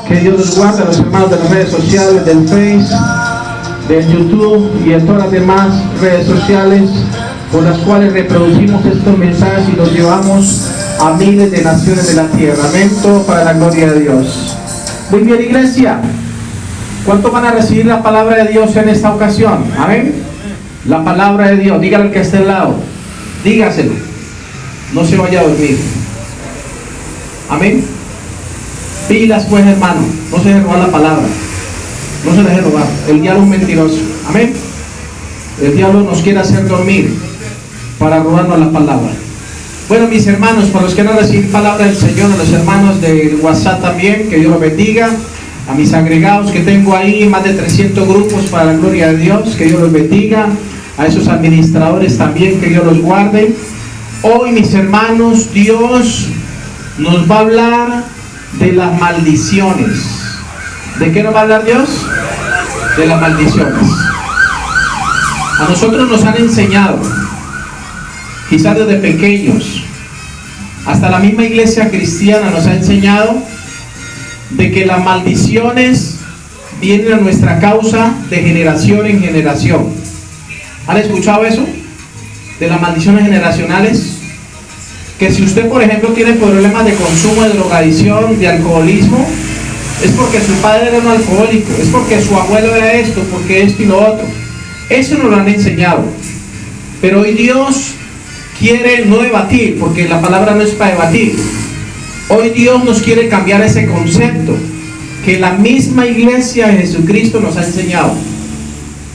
Que Dios los guarde a los hermanos de las redes sociales, del Face, del YouTube y de todas las demás redes sociales por las cuales reproducimos estos mensajes y los llevamos a miles de naciones de la tierra. Amén, todo para la gloria de Dios. Muy bien, iglesia. ¿Cuántos van a recibir la palabra de Dios en esta ocasión? Amén. La palabra de Dios. Dígale al que esté al lado. Dígaselo. No se vaya a dormir. Amén. Pilas pues, hermano. No se deje robar la palabra. No se deje robar. El diablo es mentiroso. Amén. El diablo nos quiere hacer dormir para robarnos la palabra. Bueno, mis hermanos, para los que no reciben palabra del Señor, a los hermanos del WhatsApp también, que Dios los bendiga. A mis agregados que tengo ahí, más de 300 grupos para la gloria de Dios, que Dios los bendiga. A esos administradores también, que Dios los guarde. Hoy, mis hermanos, Dios nos va a hablar de las maldiciones. ¿De qué nos va a hablar Dios? De las maldiciones. A nosotros nos han enseñado, quizás desde pequeños, hasta la misma iglesia cristiana nos ha enseñado de que las maldiciones vienen a nuestra causa de generación en generación. ¿Han escuchado eso? De las maldiciones generacionales. Que si usted, por ejemplo, tiene problemas de consumo, de drogadicción, de alcoholismo, es porque su padre era un alcohólico, es porque su abuelo era esto, porque esto y lo otro. Eso nos lo han enseñado. Pero hoy Dios quiere no debatir, porque la palabra no es para debatir. Hoy Dios nos quiere cambiar ese concepto que la misma iglesia de Jesucristo nos ha enseñado.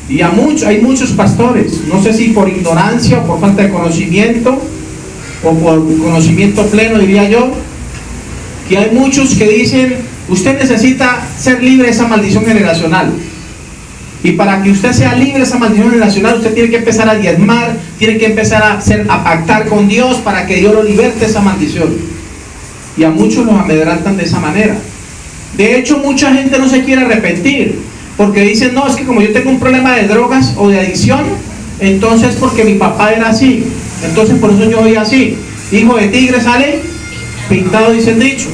Y hay muchos pastores, no sé si por ignorancia o por falta de conocimiento, o por conocimiento pleno, diría yo, que hay muchos que dicen: usted necesita ser libre de esa maldición generacional. Y para que usted sea libre de esa maldición generacional, usted tiene que empezar a diezmar, tiene que empezar a pactar con Dios para que Dios lo liberte de esa maldición. Y a muchos los amedrantan de esa manera. De hecho, mucha gente no se quiere arrepentir, porque dicen: no, es que como yo tengo un problema de drogas o de adicción, entonces porque mi papá era así, entonces por eso yo soy así. Hijo de tigre sale pintado, dice el dicho.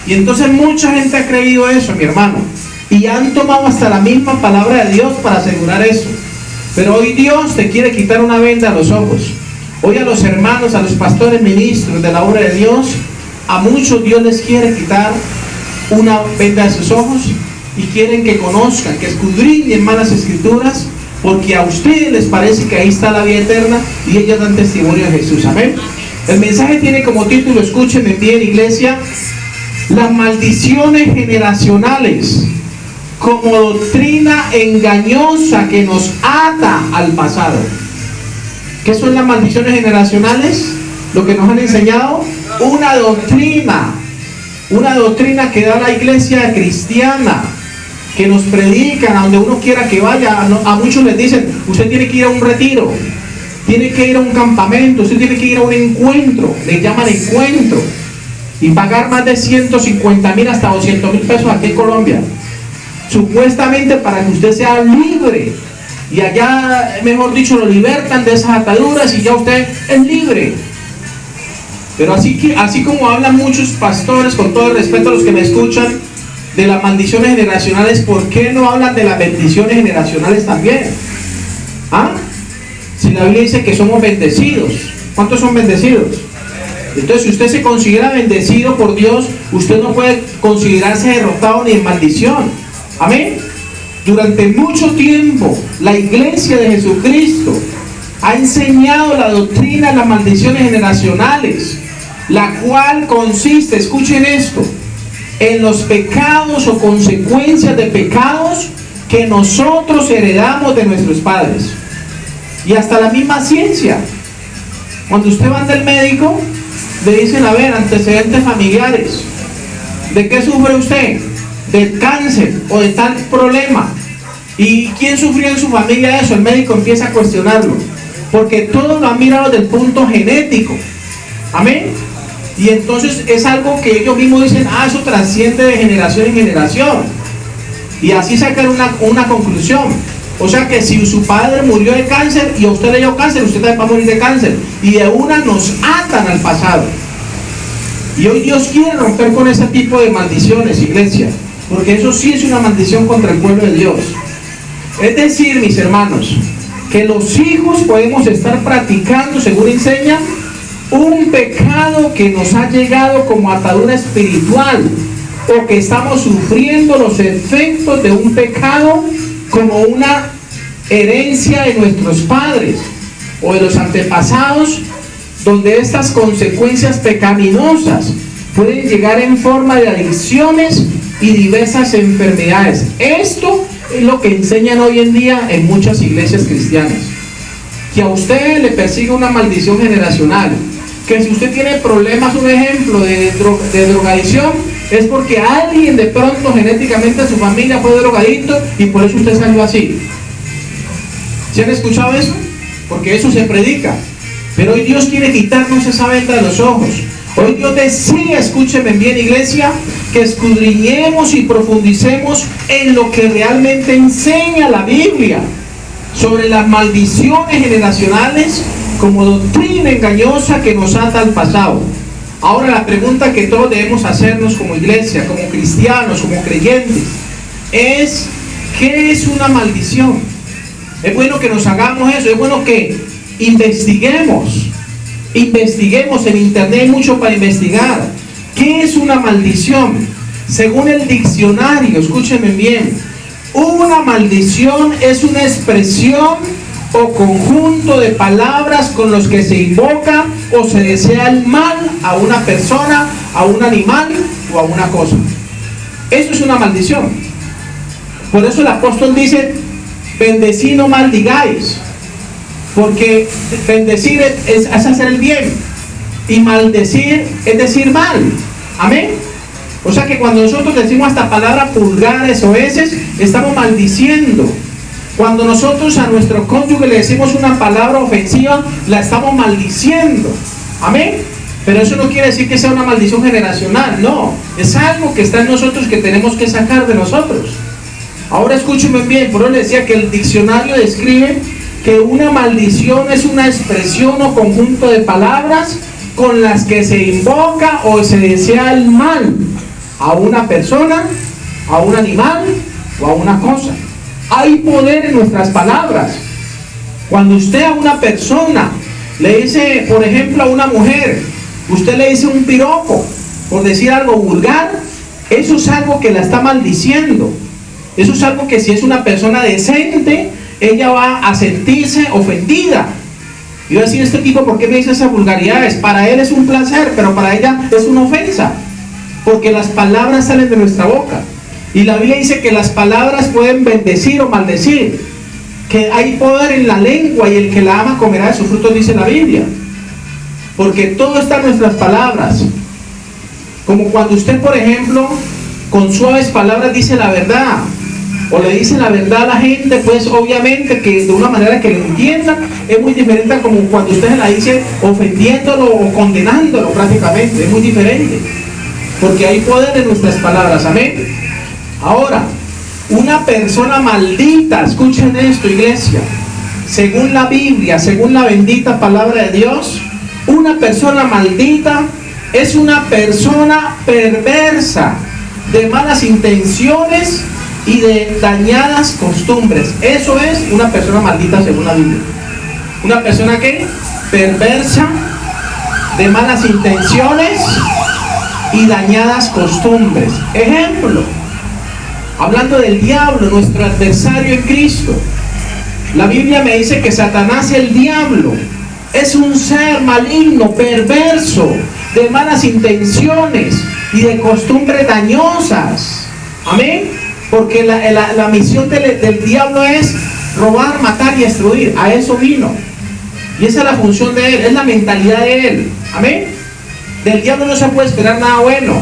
Y entonces mucha gente ha creído eso, mi hermano, y han tomado hasta la misma palabra de Dios para asegurar eso. Pero hoy Dios te quiere quitar una venda a los ojos. Hoy a los hermanos, a los pastores ministros de la obra de Dios, a muchos Dios les quiere quitar una venda de sus ojos y quieren que conozcan, que escudriñen más las escrituras, porque a ustedes les parece que ahí está la vida eterna y ellos dan testimonio de Jesús. Amén. El mensaje tiene como título, escúchenme bien, iglesia: las maldiciones generacionales como doctrina engañosa que nos ata al pasado. ¿Qué son las maldiciones generacionales? Lo que nos han enseñado, una doctrina que da la iglesia cristiana, que nos predican a donde uno quiera que vaya. A muchos les dicen: usted tiene que ir a un retiro, tiene que ir a un campamento, usted tiene que ir a un encuentro, le llaman encuentro, y pagar más de 150,000 hasta 200,000 pesos aquí en Colombia, supuestamente para que usted sea libre, y allá, mejor dicho, lo libertan de esas ataduras y ya usted es libre. Pero así como hablan muchos pastores, con todo el respeto a los que me escuchan, de las maldiciones generacionales, ¿por qué no hablan de las bendiciones generacionales también? ¿Ah? Si la Biblia dice que somos bendecidos, ¿cuántos son bendecidos? Entonces, si usted se considera bendecido por Dios, usted no puede considerarse derrotado ni en maldición. Amén. Durante mucho tiempo, la iglesia de Jesucristo ha enseñado la doctrina de las maldiciones generacionales, la cual consiste, escuchen esto, en los pecados o consecuencias de pecados que nosotros heredamos de nuestros padres. Y hasta la misma ciencia. Cuando usted va del médico, le dicen: a ver, antecedentes familiares, ¿de qué sufre usted? ¿De cáncer o de tal problema? ¿Y quién sufrió en su familia eso? El médico empieza a cuestionarlo, porque todos lo han mirado desde el punto genético. Amén. Y entonces es algo que ellos mismos dicen: eso trasciende de generación en generación. Y así sacan una conclusión. O sea que si su padre murió de cáncer y a usted le dio cáncer, usted también va a morir de cáncer. Y de una nos atan al pasado. Y hoy Dios quiere romper con ese tipo de maldiciones, iglesia. porque eso sí es una maldición contra el pueblo de Dios. Es decir, mis hermanos, que los hijos podemos estar practicando, según enseña, un pecado que nos ha llegado como atadura espiritual, o que estamos sufriendo los efectos de un pecado como una herencia de nuestros padres o de los antepasados, donde estas consecuencias pecaminosas pueden llegar en forma de adicciones y diversas enfermedades. Esto es lo que enseñan hoy en día en muchas iglesias cristianas, que a usted le persigue una maldición generacional, que si usted tiene problemas, un ejemplo de drogadicción, es porque alguien de pronto genéticamente en su familia fue drogadicto y por eso usted salió así. ¿Se han escuchado eso? Porque eso se predica. Pero hoy Dios quiere quitarnos esa venda de los ojos. Hoy Dios decía, escúcheme bien, iglesia, que escudriñemos y profundicemos en lo que realmente enseña la Biblia sobre las maldiciones generacionales como doctrina engañosa que nos ata al pasado. Ahora la pregunta que todos debemos hacernos como iglesia, como cristianos, como creyentes, es: ¿qué es una maldición? Es bueno que nos hagamos eso, es bueno que investiguemos en internet, hay mucho para investigar. ¿Qué es una maldición? Según el diccionario, escúchenme bien, una maldición es una expresión o conjunto de palabras con los que se invoca o se desea el mal a una persona, a un animal o a una cosa. Eso es una maldición. Por eso el apóstol dice: bendecid, no maldigáis, porque bendecir es hacer el bien y maldecir es decir mal. Amén. O sea que cuando nosotros decimos esta palabra vulgares o heces, estamos maldiciendo. Cuando nosotros a nuestro cónyuge le decimos una palabra ofensiva, la estamos maldiciendo. Amén. Pero eso no quiere decir que sea una maldición generacional, no. Es algo que está en nosotros, que tenemos que sacar de nosotros. Ahora escúchenme bien, por eso les decía que el diccionario describe que una maldición es una expresión o conjunto de palabras con las que se invoca o se desea el mal a una persona, a un animal o a una cosa. Hay poder en nuestras palabras. Cuando usted a una persona le dice, por ejemplo, a una mujer, usted le dice un piropo, por decir algo vulgar, eso es algo que la está maldiciendo. Eso es algo que, si es una persona decente, ella va a sentirse ofendida y va a decir: este tipo, ¿por qué me dice esas vulgaridades? Para él es un placer, pero para ella es una ofensa, porque las palabras salen de nuestra boca. Y la Biblia dice que las palabras pueden bendecir o maldecir, que hay poder en la lengua y el que la ama comerá de sus frutos, dice la Biblia. Porque todo está en nuestras palabras. Como cuando usted, por ejemplo, con suaves palabras dice la verdad, o le dice la verdad a la gente, pues obviamente que de una manera que lo entiendan, es muy diferente a como cuando usted se la dice ofendiéndolo o condenándolo prácticamente. Es muy diferente, porque hay poder en nuestras palabras. Amén. Ahora, una persona maldita, escuchen esto, iglesia, según la Biblia, según la bendita palabra de Dios, una persona maldita es una persona perversa, de malas intenciones y de dañadas costumbres. Eso es una persona maldita según la Biblia. Una persona que perversa, de malas intenciones y dañadas costumbres. Ejemplo, hablando del diablo, nuestro adversario en Cristo, la Biblia me dice que Satanás, el diablo, es un ser maligno, perverso, de malas intenciones y de costumbres dañosas. Amén. Porque la misión del diablo es robar, matar y destruir. A eso vino. Y esa es la función de él, es la mentalidad de él. Amén. Del diablo no se puede esperar nada bueno.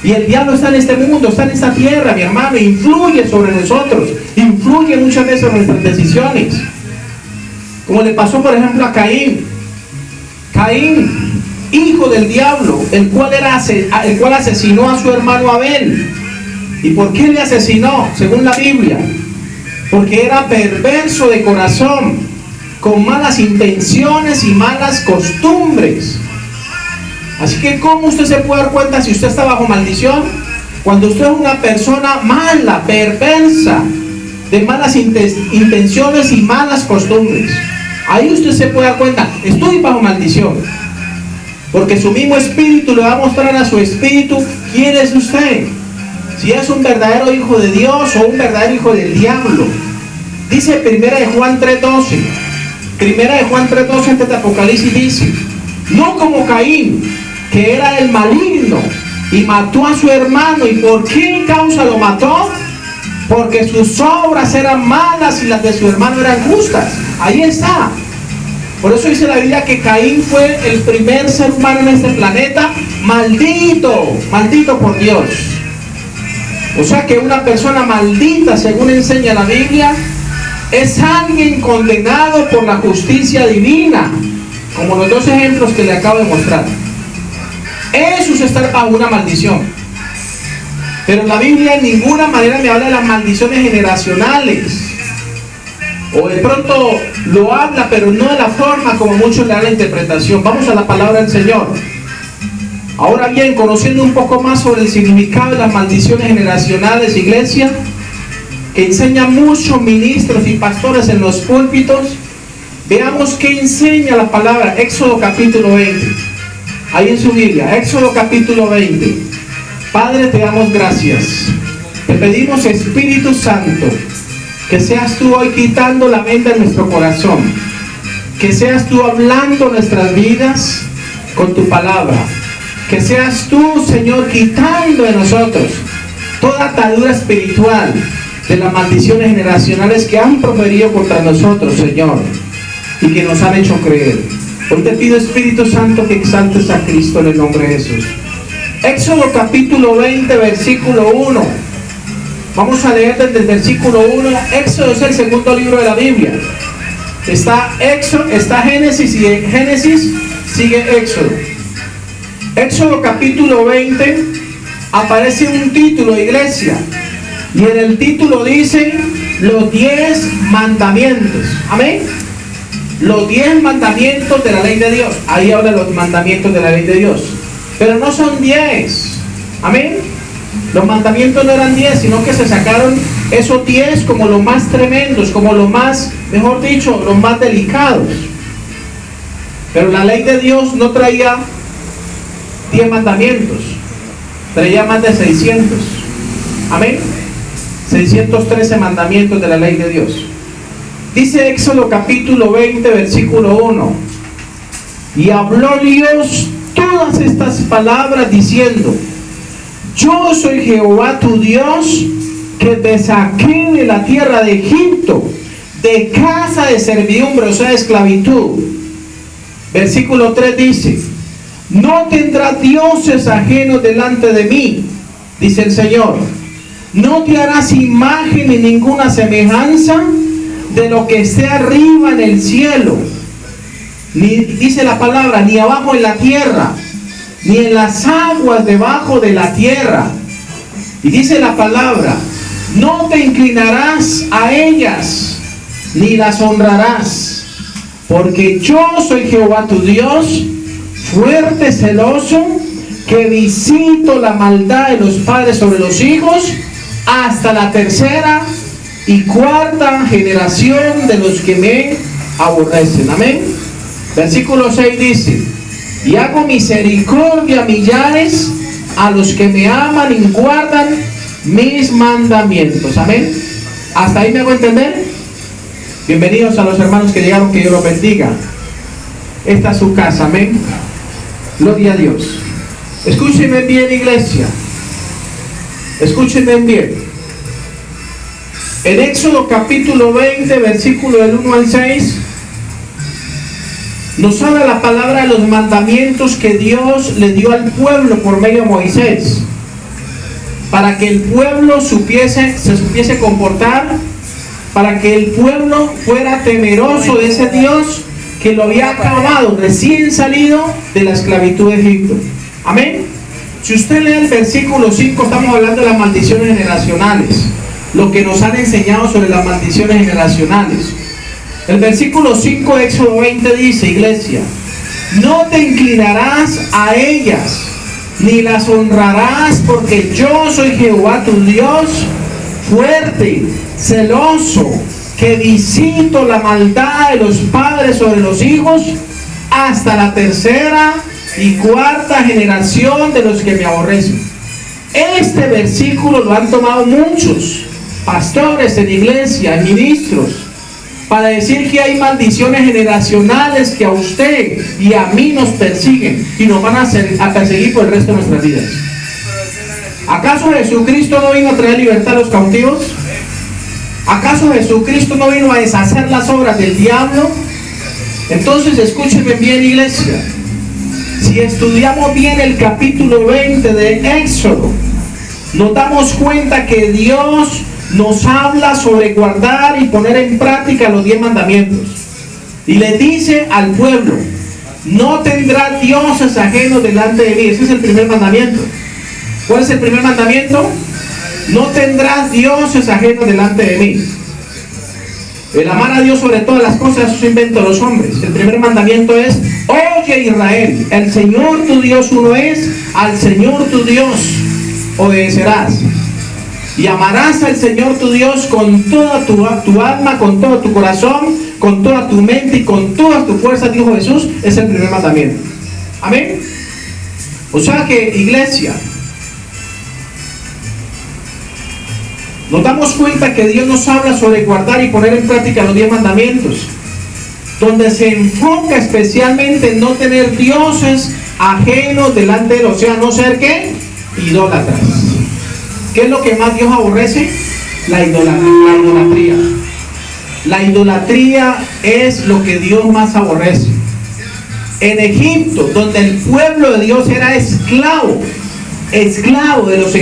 Y el diablo está en este mundo, está en esta tierra, mi hermano, influye sobre nosotros, influye muchas veces en nuestras decisiones. Como le pasó, por ejemplo, a Caín. Caín, hijo del diablo, el cual asesinó a su hermano Abel. ¿Y por qué le asesinó? Según la Biblia, porque era perverso de corazón, con malas intenciones y malas costumbres. Así que, ¿cómo usted se puede dar cuenta si usted está bajo maldición? Cuando usted es una persona mala, perversa, de malas intenciones y malas costumbres, ahí usted se puede dar cuenta, estoy bajo maldición. Porque su mismo espíritu le va a mostrar a su espíritu quién es usted. Si es un verdadero hijo de Dios o un verdadero hijo del diablo. Dice 1 de Juan 3:12. 1 de Juan 3:12 antes de Apocalipsis dice: no como Caín, que era el maligno y mató a su hermano. ¿Y por qué causa lo mató? Porque sus obras eran malas y las de su hermano eran justas. Ahí está. Por eso dice la Biblia que Caín fue el primer ser humano en este planeta maldito, maldito por Dios. O sea que una persona maldita, según enseña la Biblia, es alguien condenado por la justicia divina, como los dos ejemplos que le acabo de mostrar. Eso es estar bajo una maldición. Pero la Biblia en ninguna manera me habla de las maldiciones generacionales. O de pronto lo habla, pero no de la forma como muchos le dan la interpretación. Vamos a la palabra del Señor. Ahora bien, conociendo un poco más sobre el significado de las maldiciones generacionales, iglesia, que enseñan muchos ministros y pastores en los púlpitos, veamos qué enseña la palabra. Éxodo capítulo 20. Ahí en su Biblia, Éxodo capítulo 20. Padre, te damos gracias. Te pedimos, Espíritu Santo, que seas tú hoy quitando la venda en nuestro corazón. Que seas tú hablando nuestras vidas con tu palabra. Que seas tú, Señor, quitando de nosotros toda atadura espiritual de las maldiciones generacionales que han proferido contra nosotros, Señor, y que nos han hecho creer. Hoy te pido, Espíritu Santo, que exaltes a Cristo en el nombre de Jesús. Éxodo capítulo 20, versículo 1. Vamos a leer desde el versículo 1. Éxodo es el segundo libro de la Biblia. Está Génesis y en Génesis sigue Éxodo. Éxodo capítulo 20 aparece un título, iglesia, y en el título dice los 10 mandamientos. Amén. Los 10 mandamientos de la ley de Dios. Ahí habla los mandamientos de la ley de Dios, pero no son 10. Amén. Los mandamientos no eran 10, sino que se sacaron esos 10 como los más tremendos, como los más, mejor dicho, los más delicados. Pero la ley de Dios no traía 10 mandamientos, traía más de 600. Amén. 613 mandamientos de la ley de Dios. Dice Éxodo capítulo 20, versículo 1. Y habló Dios todas estas palabras diciendo: yo soy Jehová tu Dios, que te saqué de la tierra de Egipto, de casa de servidumbre, o sea, de esclavitud. Versículo 3 dice: no tendrás dioses ajenos delante de mí, dice el Señor. No te harás imagen ni ninguna semejanza de lo que esté arriba en el cielo, ni, dice la palabra, ni abajo en la tierra, ni en las aguas debajo de la tierra. Y dice la palabra: no te inclinarás a ellas, ni las honrarás, porque yo soy Jehová tu Dios, fuerte, celoso, que visito la maldad de los padres sobre los hijos, hasta la tercera y cuarta generación de los que me aborrecen. Amén. Versículo 6 dice: y hago misericordia a millares, a los que me aman y guardan mis mandamientos. Amén. ¿Hasta ahí me hago entender? Bienvenidos a los hermanos que llegaron, que Dios los bendiga. Esta es su casa. Amén. Gloria a Dios. Escúchenme bien, iglesia. Escúchenme bien. En Éxodo capítulo 20, versículo del 1 al 6, nos habla la palabra de los mandamientos que Dios le dio al pueblo por medio de Moisés, para que el pueblo se supiese comportar, para que el pueblo fuera temeroso de ese Dios que lo había acabado recién salido de la esclavitud de Egipto. Amén. Si usted lee el versículo 5, estamos hablando de las maldiciones generacionales, lo que nos han enseñado sobre las maldiciones generacionales. El versículo 5 de Éxodo 20 dice, iglesia: no te inclinarás a ellas, ni las honrarás, porque yo soy Jehová tu Dios, fuerte, celoso, que visito la maldad de los padres sobre los hijos hasta la tercera y cuarta generación de los que me aborrecen. Este versículo lo han tomado muchos pastores en iglesia, ministros, para decir que hay maldiciones generacionales que a usted y a mí nos persiguen y nos van a perseguir por el resto de nuestras vidas. ¿Acaso Jesucristo no vino a traer libertad a los cautivos? ¿Acaso Jesucristo no vino a deshacer las obras del diablo? Entonces escúchenme bien, iglesia. Si estudiamos bien el capítulo 20 de Éxodo, nos damos cuenta que Dios nos habla sobre guardar y poner en práctica los 10 mandamientos. Y le dice al pueblo: no tendrás dioses ajenos delante de mí. Ese es el primer mandamiento. ¿Cuál es el primer mandamiento? No tendrás dioses ajenos delante de mí. El amar a Dios sobre todas las cosas, eso es invento de los hombres. El primer mandamiento es: oye Israel, el Señor tu Dios uno es, al Señor tu Dios obedecerás. Y amarás al Señor tu Dios con toda tu alma, con todo tu corazón, con toda tu mente y con todas tus fuerzas, dijo Jesús. Es el primer mandamiento. Amén. O sea que, iglesia, nos damos cuenta que Dios nos habla sobre guardar y poner en práctica los 10 mandamientos, donde se enfoca especialmente en no tener dioses ajenos delante de él, o sea, no ser ¿qué? Idólatras. ¿Qué es lo que más Dios aborrece? La idolatría. La idolatría es lo que Dios más aborrece. En Egipto, donde el pueblo de Dios era esclavo de los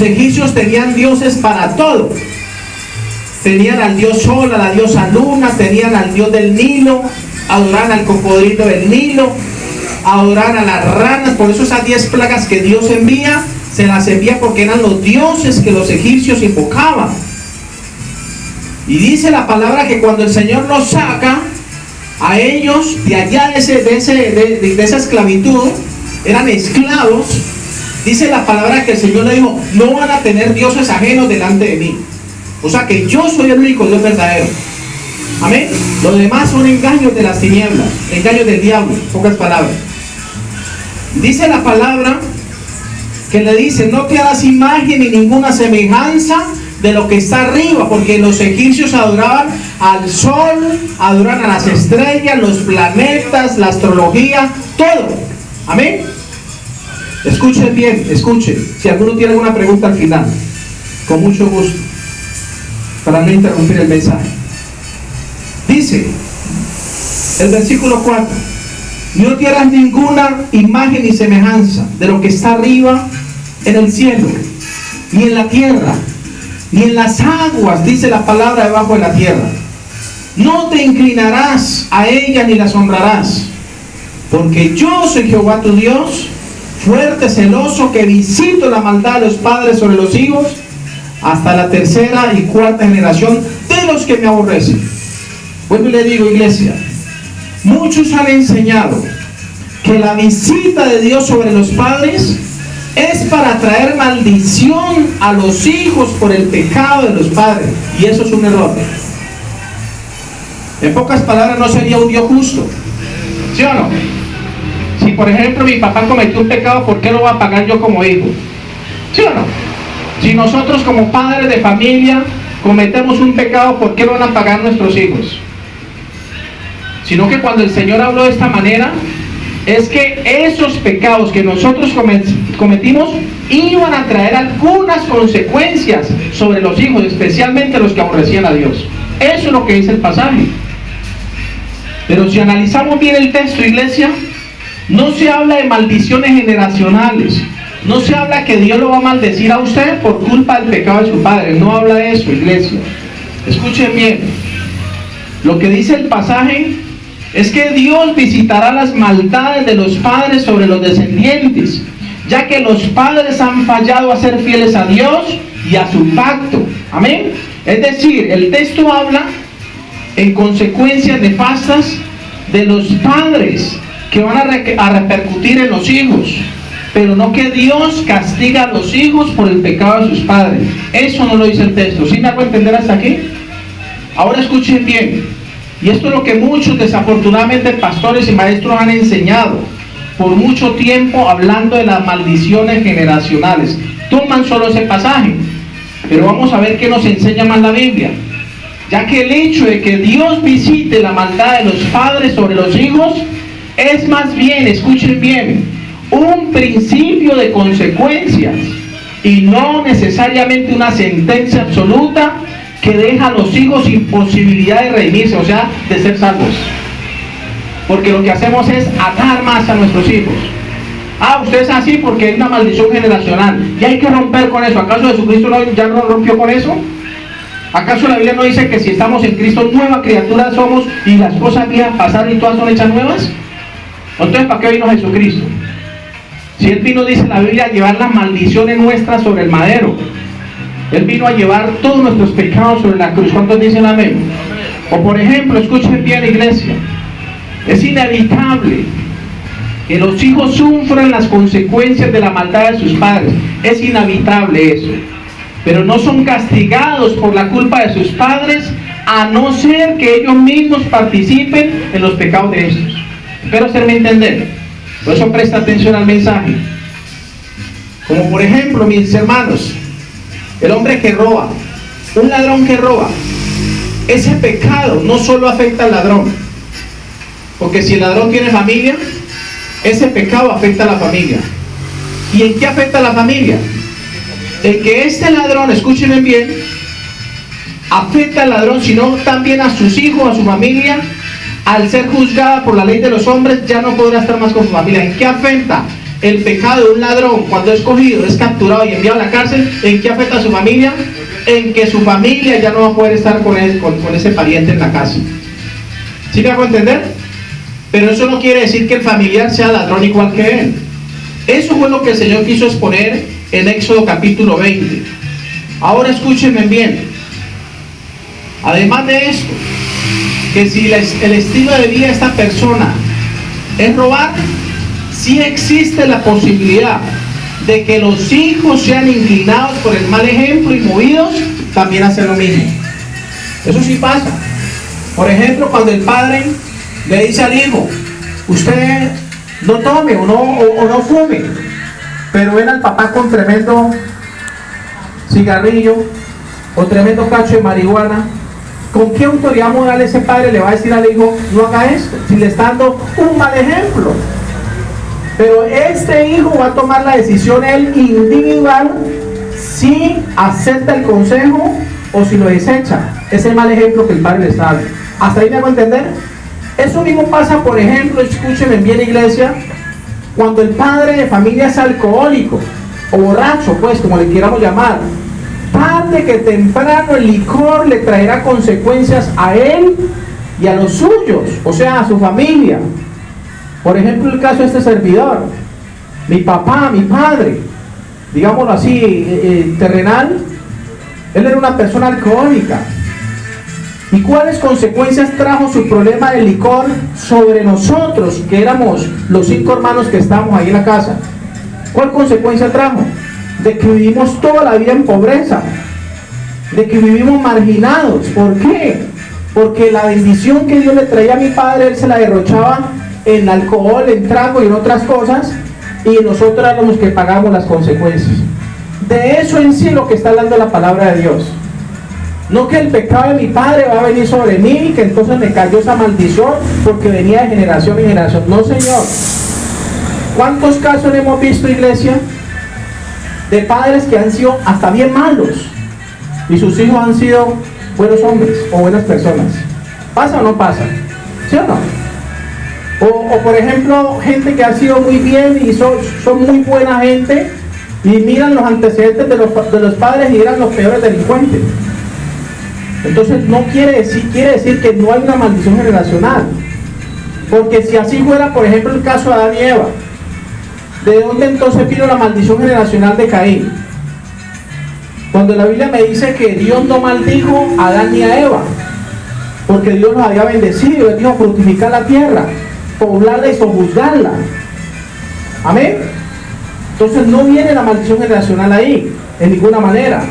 egipcios tenían dioses para todo. Tenían al dios Sol, a la diosa Luna, tenían al dios del Nilo, adoraban al cocodrilo del Nilo, adoraban a las ranas. Por eso esas 10 plagas que Dios envía, se las envía porque eran los dioses que los egipcios invocaban. Y dice la palabra que cuando el Señor los saca a ellos de allá de esa esclavitud, eran esclavos. Dice la palabra que el Señor le dijo: no van a tener dioses ajenos delante de mí. O sea que yo soy el único Dios verdadero. Amén. Los demás son engaños de las tinieblas, engaños del diablo, pocas palabras. Dice la palabra que le dice: no te harás imagen ni ninguna semejanza de lo que está arriba, porque los egipcios adoraban al sol, adoraban a las estrellas, los planetas, la astrología, todo. Amén. Escuchen bien, escuchen. Si alguno tiene alguna pregunta al final, con mucho gusto, para no interrumpir el mensaje. Dice el versículo 4: no te harás ninguna imagen ni semejanza de lo que está arriba en el cielo, ni en la tierra, ni en las aguas, dice la palabra, debajo de la tierra. No te inclinarás a ellas ni las honrarás, porque yo soy Jehová tu Dios, fuerte, celoso, que visito la maldad de los padres sobre los hijos hasta la tercera y cuarta generación de los que me aborrecen. Vuelvo y le digo, iglesia, muchos han enseñado que la visita de Dios sobre los padres es para traer maldición a los hijos por el pecado de los padres, y eso es un error. En pocas palabras, no sería un Dios justo, ¿sí o no? Si por ejemplo mi papá cometió un pecado, ¿por qué lo voy a pagar yo como hijo? ¿Sí o no? Si nosotros como padres de familia cometemos un pecado, ¿por qué lo van a pagar nuestros hijos? Sino que cuando el Señor habló de esta manera, es que esos pecados que nosotros cometimos iban a traer algunas consecuencias sobre los hijos, especialmente los que aborrecían a Dios. Eso es lo que dice el pasaje. Pero si analizamos bien el texto, iglesia, no se habla de maldiciones generacionales. No se habla que Dios lo va a maldecir a usted por culpa del pecado de su padre. No habla de eso, iglesia. Escuchen bien. Lo que dice el pasaje es que Dios visitará las maldades de los padres sobre los descendientes, ya que los padres han fallado a ser fieles a Dios y a su pacto. Amén. Es decir, el texto habla en consecuencias nefastas de los padres que van a repercutir en los hijos. pero no que Dios castiga a los hijos por el pecado de sus padres. Eso no lo dice el texto. ¿Sí me hago entender hasta aquí? Ahora escuchen bien. Y esto es lo que muchos desafortunadamente pastores y maestros han enseñado por mucho tiempo, hablando de las maldiciones generacionales. Toman solo ese pasaje, pero vamos a ver qué nos enseña más la Biblia. Ya que el hecho de que Dios visite la maldad de los padres sobre los hijos es más bien, escuchen bien, un principio de consecuencias y no necesariamente una sentencia absoluta que deja a los hijos sin posibilidad de redimirse, o sea, de ser salvos. Porque lo que hacemos es atar más a nuestros hijos. Ah, usted es así porque hay una maldición generacional y hay que romper con eso. ¿Acaso Jesucristo ya no rompió con eso? ¿Acaso la Biblia no dice que si estamos en Cristo, nueva criatura somos y las cosas viejas pasaron y todas son hechas nuevas? Entonces, ¿para qué vino Jesucristo? Si Él vino, dice la Biblia, a llevar las maldiciones nuestras sobre el madero. Él vino a llevar todos nuestros pecados sobre la cruz. ¿Cuántos dicen amén? O por ejemplo, escuchen bien, iglesia, es inevitable que los hijos sufran las consecuencias de la maldad de sus padres. Es inevitable eso. Pero no son castigados por la culpa de sus padres, a no ser que ellos mismos participen en los pecados de estos. Espero hacerme entender. Por eso presta atención al mensaje. Como por ejemplo, mis hermanos, el hombre que roba, un ladrón que roba, ese pecado no solo afecta al ladrón, porque si el ladrón tiene familia, ese pecado afecta a la familia. ¿Y en qué afecta a la familia? En que este ladrón, escúchenme bien, afecta al ladrón, sino también a sus hijos, a su familia. Al ser juzgada por la ley de los hombres, ya no podrá estar más con su familia. ¿En qué afecta el pecado de un ladrón cuando es cogido, es capturado y enviado a la cárcel? ¿En qué afecta a su familia? En que su familia ya no va a poder estar con ese pariente en la casa. ¿Sí me hago entender? Pero eso no quiere decir que el familiar sea ladrón igual que él. Eso fue lo que el Señor quiso exponer en Éxodo capítulo 20. Ahora escúchenme bien. Además de esto, que si el estilo de vida de esta persona es robar, sí existe la posibilidad de que los hijos sean inclinados por el mal ejemplo y movidos también a hacer lo mismo. Eso sí pasa. Por ejemplo, cuando el padre le dice al hijo, usted no tome o no fume, pero ven al papá con tremendo cigarrillo o tremendo cacho de marihuana, ¿con qué autoridad moral ese padre le va a decir al hijo, no haga esto? Si le está dando un mal ejemplo. Pero este hijo va a tomar la decisión él individual, si acepta el consejo o si lo desecha. Es el mal ejemplo que el padre le está dando. ¿Hasta ahí me hago entender? Eso mismo pasa, por ejemplo, escúchenme bien, iglesia, cuando el padre de familia es alcohólico o borracho, pues como le quieramos llamar. Tarde que temprano el licor le traerá consecuencias a él y a los suyos, o sea, a su familia. Por ejemplo, el caso de este servidor, mi papá, mi padre, digámoslo así, terrenal, él era una persona alcohólica. ¿Y cuáles consecuencias trajo su problema del licor sobre nosotros, que éramos los 5 hermanos que estábamos ahí en la casa? ¿Cuál consecuencia trajo? De que vivimos toda la vida en pobreza, de que vivimos marginados. ¿Por qué? Porque la bendición que Dios le traía a mi padre, él se la derrochaba en alcohol, en trago y en otras cosas, y nosotros éramos los que pagamos las consecuencias. De eso en sí lo que está hablando la palabra de Dios. No que el pecado de mi padre va a venir sobre mí y que entonces me cayó esa maldición porque venía de generación en generación. No, Señor. ¿Cuántos casos hemos visto, iglesia, de padres que han sido hasta bien malos y sus hijos han sido buenos hombres o buenas personas? ¿Pasa o no pasa? ¿Sí o no? O por ejemplo, gente que ha sido muy bien y son muy buena gente y miran los antecedentes de los padres y eran los peores delincuentes. Entonces quiere decir que no hay una maldición generacional. Porque si así fuera, por ejemplo, el caso de Adán y Eva, ¿de dónde entonces vino la maldición generacional de Caín? Cuando la Biblia me dice que Dios no maldijo a Adán ni a Eva, porque Dios los había bendecido, Él dijo fructificar la tierra, poblarla y sojuzgarla. Amén. Entonces no viene la maldición generacional ahí, en ninguna manera.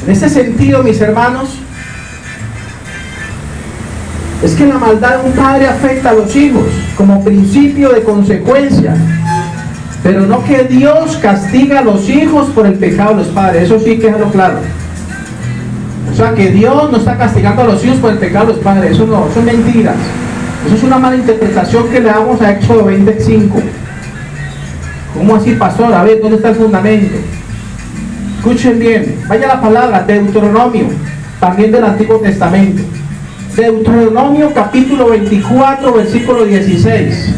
En este sentido, mis hermanos, es que la maldad de un padre afecta a los hijos como principio de consecuencia, pero no que Dios castiga a los hijos por el pecado de los padres. Eso sí que es lo claro. O sea, que Dios no está castigando a los hijos por el pecado de los padres. Eso no, son mentiras. Eso es una mala interpretación que le damos a Éxodo 25. ¿Cómo así, pastor? A ver, ¿dónde está el fundamento? Escuchen bien, vaya la palabra Deuteronomio, también del Antiguo Testamento. Deuteronomio capítulo 24, versículo 16.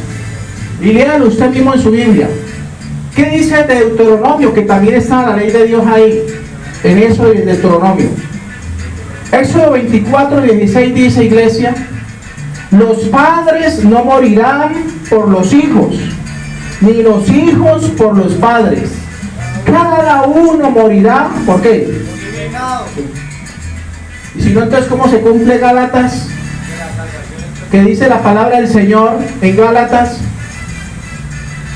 Y léalo usted mismo en su Biblia. ¿Qué dice Deuteronomio? Que también está la ley de Dios ahí, en eso de Deuteronomio. Éxodo 24, 16 dice, iglesia: los padres no morirán por los hijos, ni los hijos por los padres. Cada uno morirá. ¿Por qué? Y si no, entonces ¿cómo se cumple Gálatas? Que dice la palabra del Señor en Gálatas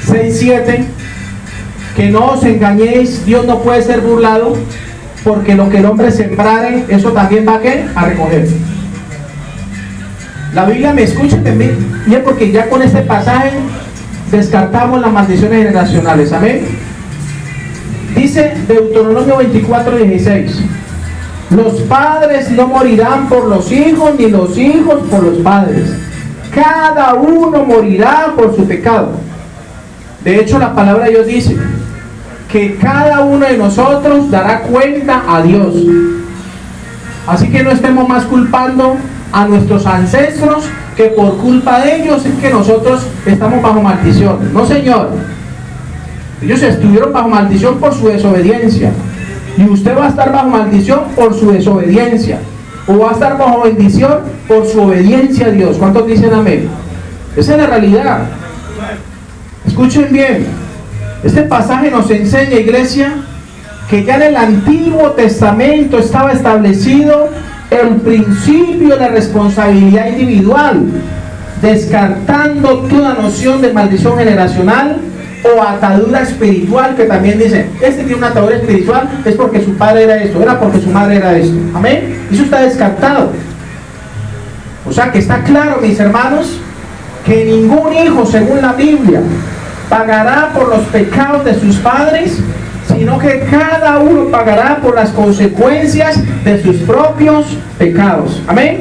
6:7, que no os engañéis, Dios no puede ser burlado, porque lo que el hombre sembrare, eso también va a ¿qué? A recoger. La Biblia, me escucha también, y es porque ya con este pasaje descartamos las maldiciones generacionales. Amén. Dice Deuteronomio 24:16: los padres no morirán por los hijos, ni los hijos por los padres. Cada uno morirá por su pecado. De hecho, la palabra de Dios dice que cada uno de nosotros dará cuenta a Dios. Así que no estemos más culpando a nuestros ancestros, que por culpa de ellos es que nosotros estamos bajo maldición. No, señor. Ellos estuvieron bajo maldición por su desobediencia. Y usted va a estar bajo maldición por su desobediencia. O va a estar bajo bendición por su obediencia a Dios. ¿Cuántos dicen amén? Esa es la realidad. Escuchen bien. Este pasaje nos enseña, iglesia, que ya en el Antiguo Testamento estaba establecido el principio de la responsabilidad individual, descartando toda noción de maldición generacional o atadura espiritual, que también dicen, este tiene una atadura espiritual, es porque su padre era esto, era porque su madre era esto. Amén. Eso está descartado. O sea que está claro, mis hermanos, que ningún hijo, según la Biblia, pagará por los pecados de sus padres, sino que cada uno pagará por las consecuencias de sus propios pecados. Amén.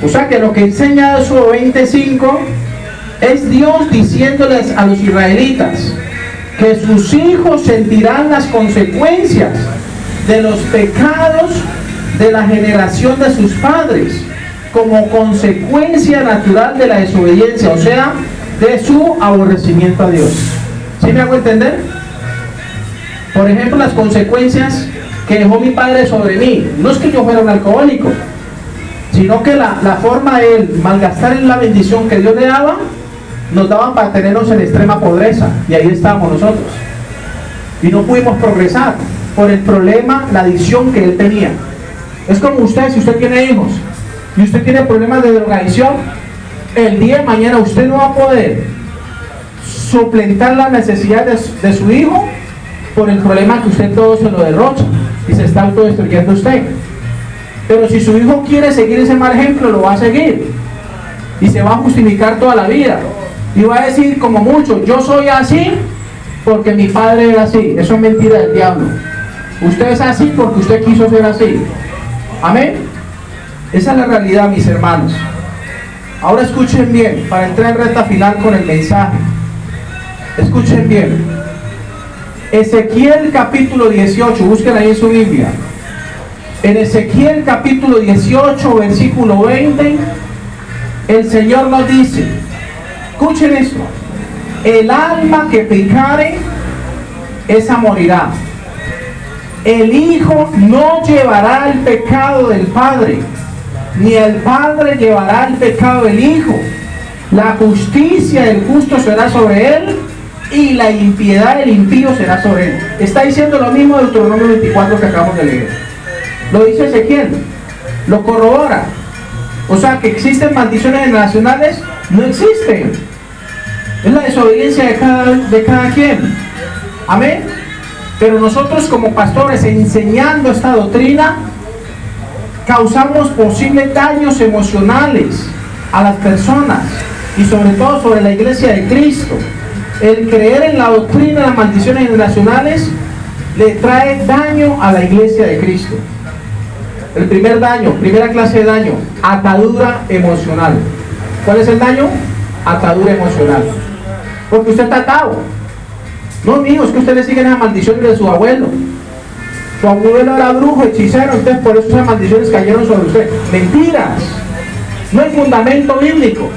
O sea que lo que enseña Éxodo 25 es Dios diciéndoles a los israelitas que sus hijos sentirán las consecuencias de los pecados de la generación de sus padres, como consecuencia natural de la desobediencia, o sea, de su aborrecimiento a Dios. ¿Sí me hago entender? Por ejemplo, las consecuencias que dejó mi padre sobre mí. No es que yo fuera un alcohólico, sino que la forma de él malgastar en la bendición que Dios le daba, nos daban para tenernos en extrema pobreza, y ahí estábamos nosotros, y no pudimos progresar por el problema, la adicción que él tenía. Es como usted, si usted tiene hijos y usted tiene problemas de drogadicción, el día de mañana usted no va a poder suplentar las necesidades de su hijo por el problema que usted todo se lo derrocha y se está autodestruyendo usted. Pero si su hijo quiere seguir ese mal ejemplo, lo va a seguir y se va a justificar toda la vida y va a decir, como muchos, yo soy así porque mi padre era así. Eso es mentira del diablo. Usted es así porque usted quiso ser así. Amén. Esa es la realidad, mis hermanos. Ahora escuchen bien, para entrar en recta final con el mensaje. Escuchen bien. Ezequiel capítulo 18, busquen ahí en su Biblia. En Ezequiel capítulo 18, versículo 20, el Señor nos dice, escuchen esto: el alma que pecare, esa morirá. El hijo no llevará el pecado del padre, ni el padre llevará el pecado del hijo. La justicia del justo será sobre él, y la impiedad del impío será sobre él. Está diciendo lo mismo de Deuteronomio 24 que acabamos de leer. Lo dice Ezequiel, lo corrobora. O sea, que existen maldiciones generacionales, no existen. Es la desobediencia de cada quien. Amén. Pero nosotros como pastores, enseñando esta doctrina, causamos posibles daños emocionales a las personas y sobre todo sobre la iglesia de Cristo. El creer en la doctrina de las maldiciones generacionales le trae daño a la iglesia de Cristo. El primer daño, primera clase de daño, atadura emocional. ¿Cuál es el daño? Atadura emocional. Porque usted está atado. No, mijo, es que usted le sigue las maldiciones de su abuelo. Su abuelo era brujo, hechicero, entonces por eso esas maldiciones cayeron sobre usted. Mentiras. No hay fundamento bíblico.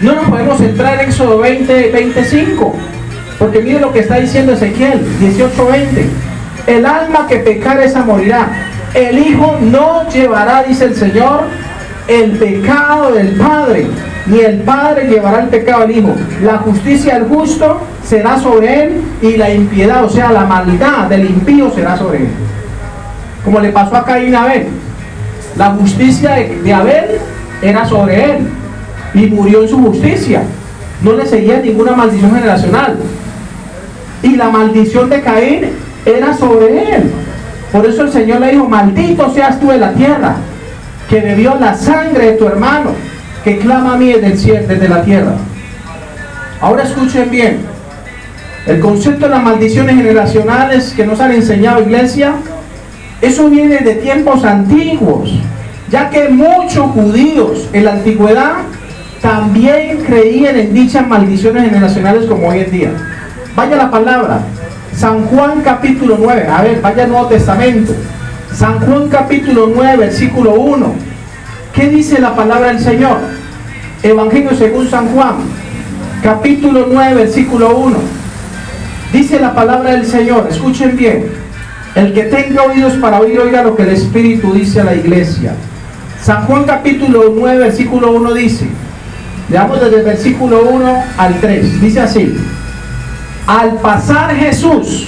No nos podemos entrar en Éxodo 20:25. Porque mire lo que está diciendo Ezequiel 18:20. El alma que pecare esa morirá. El hijo no llevará, dice el Señor, el pecado del padre, ni el padre llevará el pecado del hijo. La justicia del justo será sobre él, y la impiedad, o sea, la maldad del impío será sobre él. Como le pasó a Caín y Abel. La justicia de Abel era sobre él, y murió en su justicia. No le seguía ninguna maldición generacional. Y la maldición de Caín era sobre él. Por eso el Señor le dijo: maldito seas tú de la tierra, que bebió la sangre de tu hermano, que clama a mí desde la tierra. Ahora escuchen bien. El concepto de las maldiciones generacionales que nos han enseñado, iglesia, eso viene de tiempos antiguos, ya que muchos judíos en la antigüedad también creían en dichas maldiciones generacionales como hoy en día. Vaya la palabra, San Juan capítulo 9, a ver, vaya al Nuevo Testamento, San Juan capítulo 9, versículo 1. ¿Qué dice la palabra del Señor? Evangelio según San Juan, capítulo 9, versículo 1. Dice la palabra del Señor, escuchen bien: el que tenga oídos para oír, oiga lo que el Espíritu dice a la iglesia. San Juan capítulo 9, versículo 1 dice, leamos desde el versículo 1 al 3, dice así: al pasar Jesús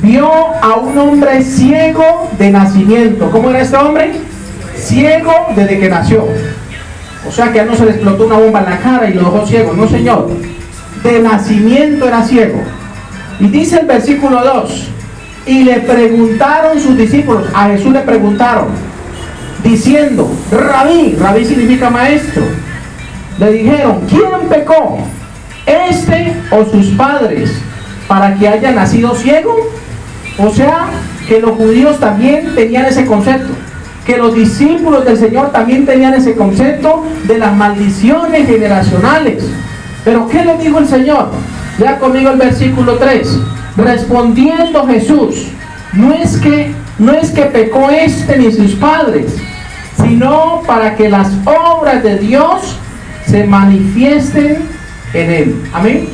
vio a un hombre ciego de nacimiento. ¿Cómo era este hombre? Ciego desde que nació. O sea que a él no se le explotó una bomba en la cara y lo dejó ciego. No, señor. De nacimiento era ciego. Y dice el versículo 2: y le preguntaron sus discípulos, a Jesús le preguntaron, diciendo: Rabí, Rabí significa maestro. Le dijeron: ¿quién pecó, este o sus padres, para que haya nacido ciego? O sea, que los judíos también tenían ese concepto, que los discípulos del Señor también tenían ese concepto de las maldiciones generacionales. Pero ¿qué le dijo el Señor? Lea conmigo el versículo 3. Respondiendo Jesús: no es que pecó este ni sus padres, sino para que las obras de Dios se manifiesten en él. Amén.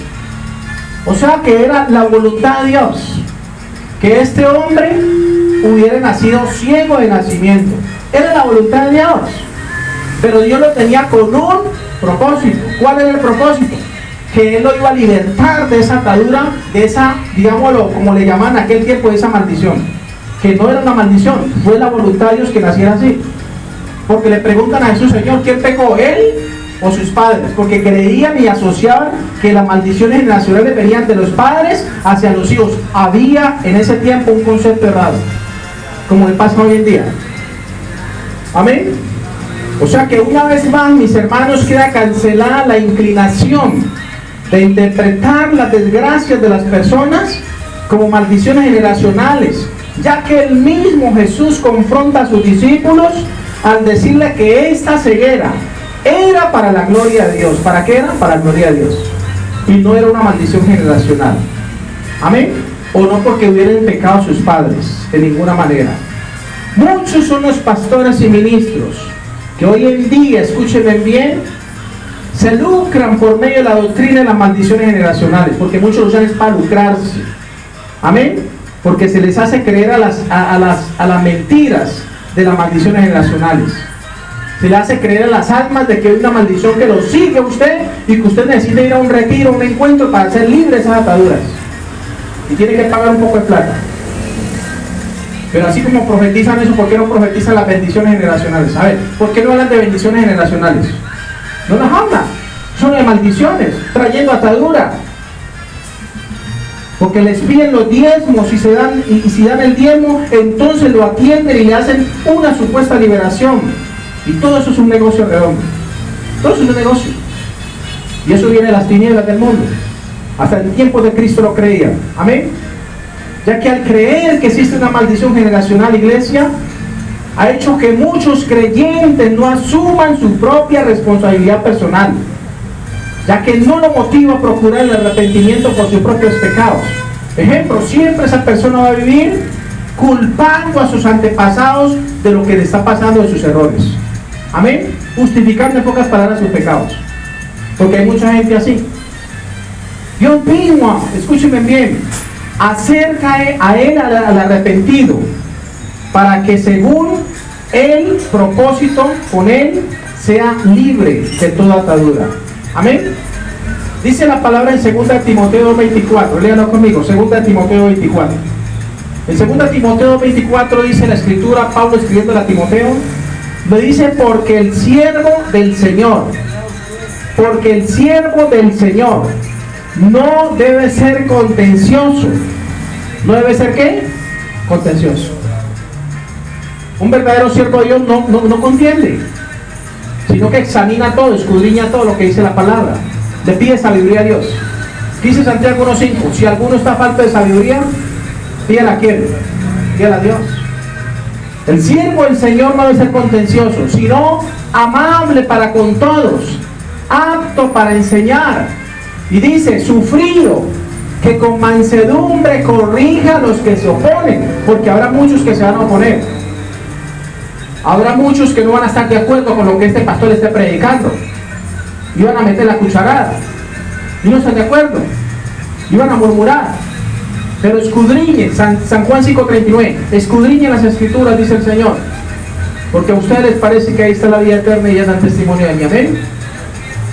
O sea que era la voluntad de Dios que este hombre hubiera nacido ciego de nacimiento. Era la voluntad de Dios, pero Dios lo tenía con un propósito. ¿Cuál era el propósito? Que Él lo iba a libertar de esa atadura, de esa, digámoslo, como le llamaban en aquel tiempo, de esa maldición, que no era una maldición, fue la voluntad de Dios que naciera así. Porque le preguntan a Jesús: Señor, ¿quién pecó, él o sus padres? Porque creían y asociaban que las maldiciones generacionales venían de los padres hacia los hijos. Había en ese tiempo un concepto errado, como le pasa hoy en día. Amén. O sea que una vez más, mis hermanos, queda cancelada la inclinación de interpretar las desgracias de las personas como maldiciones generacionales, ya que el mismo Jesús confronta a sus discípulos al decirle que esta ceguera era para la gloria de Dios. ¿Para qué era? Para la gloria de Dios, y no era una maldición generacional. Amén. O no porque hubieran pecado sus padres, de ninguna manera. Muchos son los pastores y ministros que hoy en día, escúchenme bien, se lucran por medio de la doctrina de las maldiciones generacionales, porque muchos lo usan para lucrarse. Amén. Porque se les hace creer a las mentiras de las maldiciones generacionales. Se le hace creer a las almas de que hay una maldición que lo sigue a usted y que usted necesita ir a un retiro, a un encuentro para ser libre de esas ataduras. Y tiene que pagar un poco de plata. Pero así como profetizan eso, ¿por qué no profetizan las bendiciones generacionales? A ver, ¿por qué no hablan de bendiciones generacionales? No las hablan. Eso lleno de maldiciones, trayendo atadura. Porque les piden los diezmos y si dan el diezmo, entonces lo atienden y le hacen una supuesta liberación. Y todo eso es un negocio redondo. Todo eso es un negocio. Y eso viene de las tinieblas del mundo. Hasta el tiempo de Cristo lo creían. Amén. Ya que al creer que existe una maldición generacional, iglesia, ha hecho que muchos creyentes no asuman su propia responsabilidad personal, ya que no lo motiva a procurar el arrepentimiento por sus propios pecados. Ejemplo, siempre esa persona va a vivir culpando a sus antepasados de lo que le está pasando, de sus errores. Amén. Justificando en pocas palabras sus pecados. Porque hay mucha gente así. Dios mismo, escúchenme bien, acerca a él al arrepentido, para que según el propósito con él sea libre de toda atadura. Amén. Dice la palabra en 2 Timoteo 24, léalo conmigo, 2 Timoteo 24. En 2 Timoteo 24 dice la escritura, Pablo escribiendo a Timoteo, le dice: porque el siervo del Señor no debe ser contencioso. ¿No debe ser qué? Contencioso. Un verdadero siervo de Dios no contiende, sino que examina todo, escudriña todo lo que dice la palabra. Le pide sabiduría a Dios. Dice Santiago 1:5: si alguno está falto de sabiduría, pídela a quién, pídela a Dios. El siervo del Señor no debe ser contencioso, sino amable para con todos, apto para enseñar. Y dice: sufrido, que con mansedumbre corrija a los que se oponen, porque habrá muchos que se van a oponer. Habrá muchos que no van a estar de acuerdo con lo que este pastor esté predicando. Y van a meter la cucharada. Y no están de acuerdo. Y van a murmurar. Pero escudriñen, San Juan 5:39, escudriñen las escrituras, dice el Señor. Porque a ustedes les parece que ahí está la vida eterna y ya dan testimonio de mí. Amén.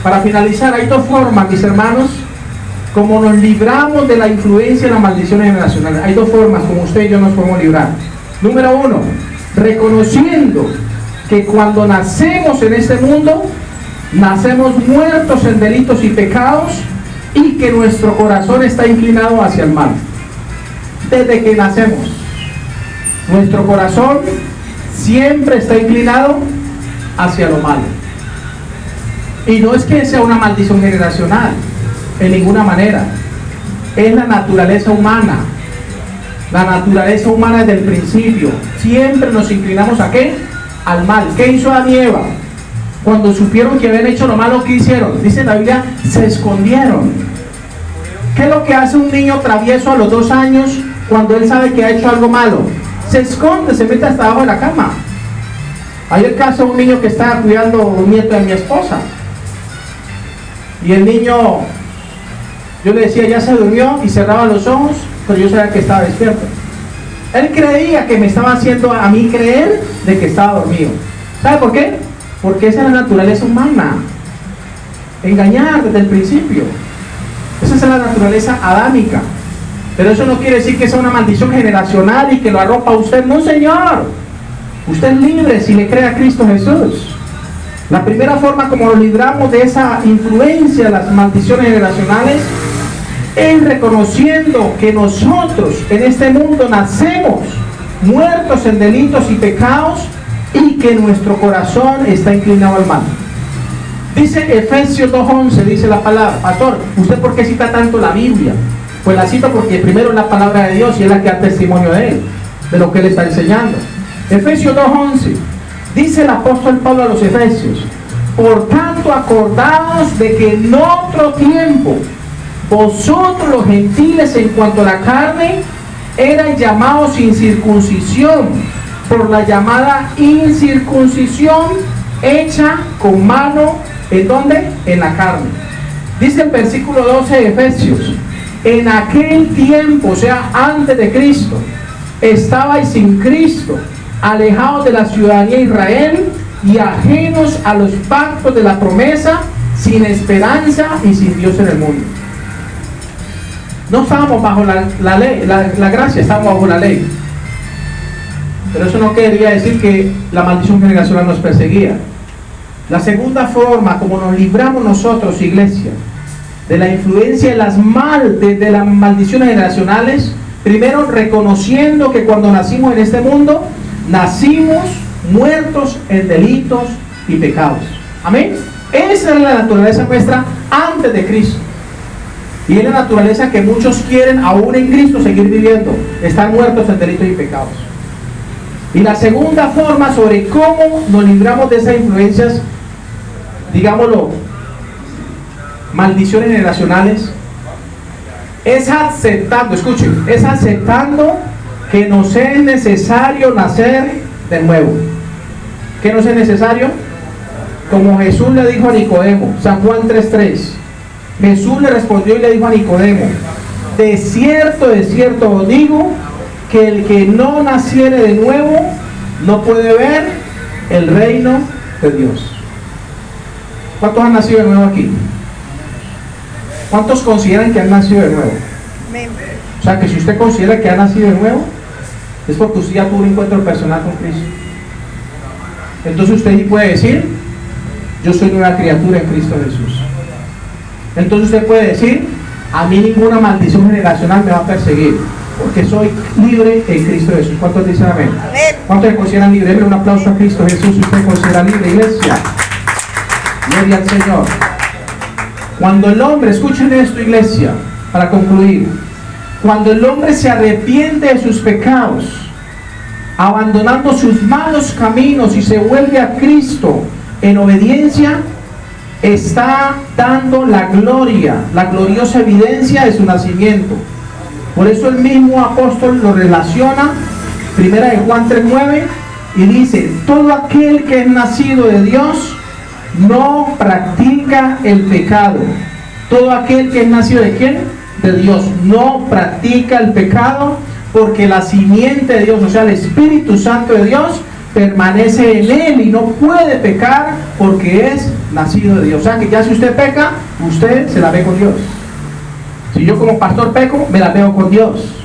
Para finalizar, hay dos formas, mis hermanos, como nos libramos de la influencia de la maldición generacional. Hay dos formas como usted y yo nos podemos librar. Número uno, reconociendo que cuando nacemos en este mundo, nacemos muertos en delitos y pecados, y que nuestro corazón está inclinado hacia el mal. Desde que nacemos, nuestro corazón siempre está inclinado hacia lo malo. Y no es que sea una maldición generacional, en ninguna manera. Es la naturaleza humana. La naturaleza humana desde el principio. Siempre nos inclinamos ¿a qué? Al mal. ¿Qué hizo Adán y Eva? Cuando supieron que habían hecho lo malo, ¿qué hicieron? Dice la Biblia, se escondieron. ¿Qué es lo que hace un niño travieso a los 2 años cuando él sabe que ha hecho algo malo? Se esconde, se mete hasta abajo de la cama. Hay el caso de un niño que estaba cuidando a un nieto de mi esposa. Y el niño, yo le decía, ya se durmió, y cerraba los ojos, pero yo sabía que estaba despierto. Él creía que me estaba haciendo a mí creer de que estaba dormido. ¿Sabe por qué? Porque esa es la naturaleza humana. Engañar desde el principio. Esa es la naturaleza adámica. Pero eso no quiere decir que sea una maldición generacional y que lo arropa a usted. No, señor. Usted es libre si le cree a Cristo Jesús. La primera forma como nos libramos de esa influencia de las maldiciones generacionales es reconociendo que nosotros en este mundo nacemos muertos en delitos y pecados, y que nuestro corazón está inclinado al mal. Dice Efesios 2:11, dice la palabra. Pastor, ¿usted por qué cita tanto la Biblia? Pues la cito porque primero es la palabra de Dios y es la que da testimonio de él, de lo que él está enseñando. Efesios 2:11, dice el apóstol Pablo a los Efesios: por tanto, acordaos de que en otro tiempo vosotros los gentiles en cuanto a la carne eran llamados sin circuncisión por la llamada incircuncisión hecha con mano. ¿En dónde? En la carne. Dice el versículo 12 de Efesios: en aquel tiempo, o sea, antes de Cristo, estabais sin Cristo, alejados de la ciudadanía de Israel y ajenos a los pactos de la promesa, sin esperanza y sin Dios en el mundo. No estábamos bajo la ley, la gracia, estábamos bajo la ley. Pero eso no quería decir que la maldición generacional nos perseguía. La segunda forma como nos libramos nosotros, iglesia, de la influencia de las maldiciones generacionales, primero reconociendo que cuando nacimos en este mundo, nacimos muertos en delitos y pecados. Amén. Esa es la naturaleza nuestra antes de Cristo. Y es la naturaleza que muchos quieren aún en Cristo seguir viviendo. Están muertos en delitos y pecados. Y la segunda forma sobre cómo nos libramos de esas influencias, digámoslo, maldiciones generacionales, es aceptando, escuchen, es aceptando que nos es necesario nacer de nuevo. ¿Qué nos es necesario? Como Jesús le dijo a Nicodemo, San Juan 3:3. Jesús le respondió y le dijo a Nicodemo: de cierto os digo, que el que no naciere de nuevo no puede ver el reino de Dios. ¿Cuántos han nacido de nuevo aquí? ¿Cuántos consideran que han nacido de nuevo? O sea, que si usted considera que ha nacido de nuevo, es porque usted ya tuvo un encuentro personal con Cristo. Entonces usted sí puede decir: yo soy nueva criatura en Cristo Jesús. Entonces usted puede decir: a mí ninguna maldición generacional me va a perseguir, porque soy libre en Cristo Jesús. ¿Cuántos dicen amén? ¿Cuántos se consideran libres? Denle un aplauso a Cristo Jesús si usted considera libre, iglesia. Gloria al Señor. Cuando el hombre, escuchen esto, iglesia, para concluir, cuando el hombre se arrepiente de sus pecados, abandonando sus malos caminos y se vuelve a Cristo en obediencia, está dando la gloria, la gloriosa evidencia de su nacimiento. Por eso el mismo apóstol lo relaciona, primera de Juan 3:9, y dice: todo aquel que es nacido de Dios no practica el pecado. Todo aquel que es nacido ¿de quién? De Dios. No practica el pecado, porque la simiente de Dios, o sea, el Espíritu Santo de Dios, permanece en él y no puede pecar porque es nacido de Dios. O sea que ya si usted peca, usted se la ve con Dios. Si yo como pastor peco, me la veo con Dios.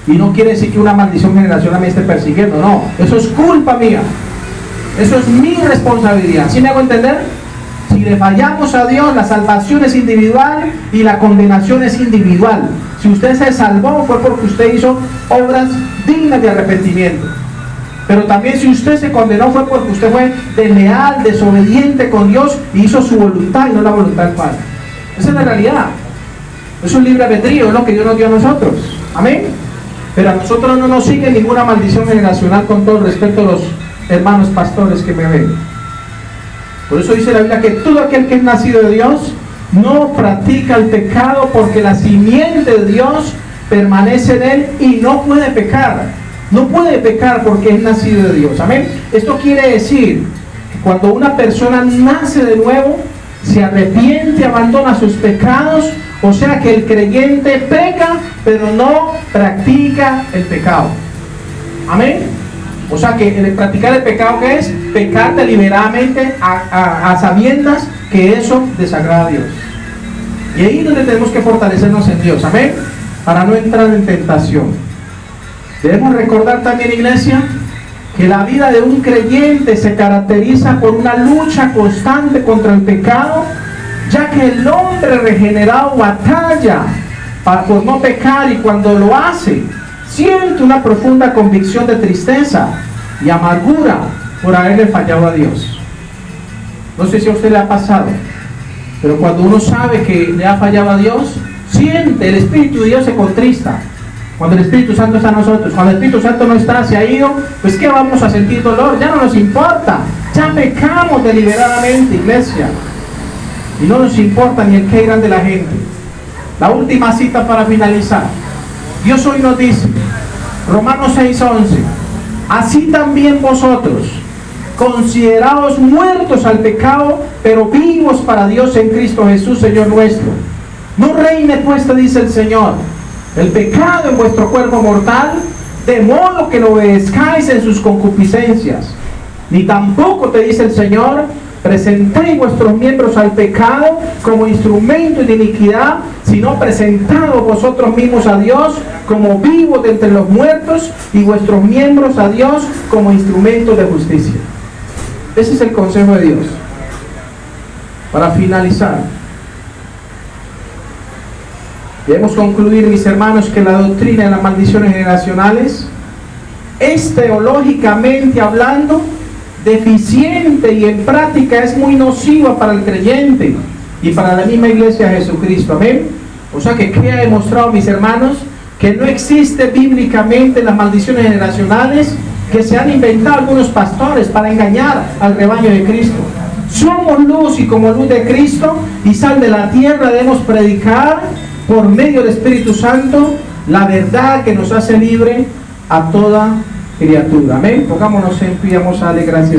Y no quiere decir que una maldición generacional me esté persiguiendo, no. Eso es culpa mía. Eso es mi responsabilidad. ¿Sí me hago entender? Si le fallamos a Dios, la salvación es individual y la condenación es individual. Si usted se salvó fue porque usted hizo obras dignas de arrepentimiento. Pero también si usted se condenó fue porque usted fue desleal, desobediente con Dios y hizo su voluntad y no la voluntad del Padre. Esa es la realidad. Es un libre albedrío, es lo que Dios nos dio a nosotros. Amén. Pero a nosotros no nos sigue ninguna maldición generacional, con todo respeto a los hermanos pastores que me ven. Por eso dice la Biblia que todo aquel que es nacido de Dios no practica el pecado, porque la simiente de Dios permanece en él y no puede pecar. No puede pecar porque es nacido de Dios. Amén. Esto quiere decir que cuando una persona nace de nuevo, se arrepiente, abandona sus pecados, o sea que el creyente peca, pero no practica el pecado. Amén. O sea que el practicar el pecado, ¿qué es? Pecar deliberadamente a sabiendas que eso desagrada a Dios. Y ahí es donde tenemos que fortalecernos en Dios. Amén. Para no entrar en tentación. Debemos recordar también, iglesia, que la vida de un creyente se caracteriza por una lucha constante contra el pecado, ya que el hombre regenerado batalla por no pecar, y cuando lo hace, siente una profunda convicción de tristeza y amargura por haberle fallado a Dios. No sé si a usted le ha pasado, pero cuando uno sabe que le ha fallado a Dios, siente, el Espíritu de Dios se contrista. Cuando el Espíritu Santo está en nosotros, cuando el Espíritu Santo no está, se ha ido, pues ¿qué vamos a sentir? Dolor, ya no nos importa, ya pecamos deliberadamente, iglesia, y no nos importa ni el qué dirán de la gente. La última cita para finalizar. Dios hoy nos dice, Romanos 6:11, así también vosotros, considerados muertos al pecado, pero vivos para Dios en Cristo Jesús, Señor nuestro. No reine pues, te dice el Señor, el pecado en vuestro cuerpo mortal, de modo que lo obedezcáis en sus concupiscencias. Ni tampoco, te dice el Señor, presentéis vuestros miembros al pecado como instrumento de iniquidad, sino presentados vosotros mismos a Dios como vivos de entre los muertos, y vuestros miembros a Dios como instrumentos de justicia. Ese es el consejo de Dios. para finalizar, debemos concluir, mis hermanos, que la doctrina de las maldiciones generacionales es, teológicamente hablando, deficiente, y en práctica es muy nociva para el creyente y para la misma iglesia de Jesucristo. Amén. O sea que queda demostrado, mis hermanos, que no existe bíblicamente las maldiciones generacionales que se han inventado algunos pastores para engañar al rebaño de Cristo. Somos luz, y como luz de Cristo y sal de la tierra debemos predicar por medio del Espíritu Santo la verdad que nos hace libre a toda criatura. Amén. Pongámonos en pie, vamos a darle gracias.